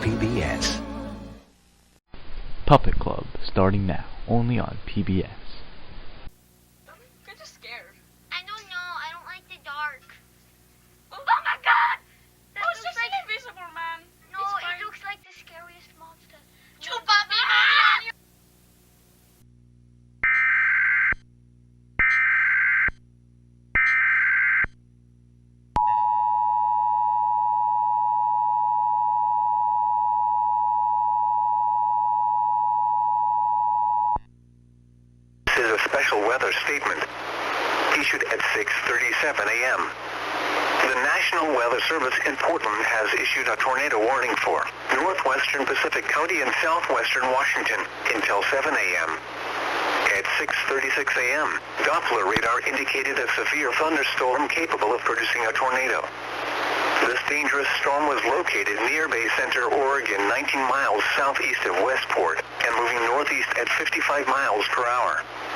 PBS. Puppet Club, starting now, only on PBS. I'm kind of scared. I don't know. I don't like the dark. Oh my god! That Oh, it's looks just like... an invisible man. No, It's it fine. looks like the scariest monster. Chupapi! This is a special weather statement issued at 6:37 a.m. The National Weather Service in Portland has issued a tornado warning for northwestern Pacific County and southwestern Washington until 7 a.m. At 6:36 a.m., Doppler radar indicated a severe thunderstorm capable of producing a tornado. This dangerous storm was located near Bay Center, Oregon, 19 miles southeast of Westport, and moving northeast at 55 miles per hour.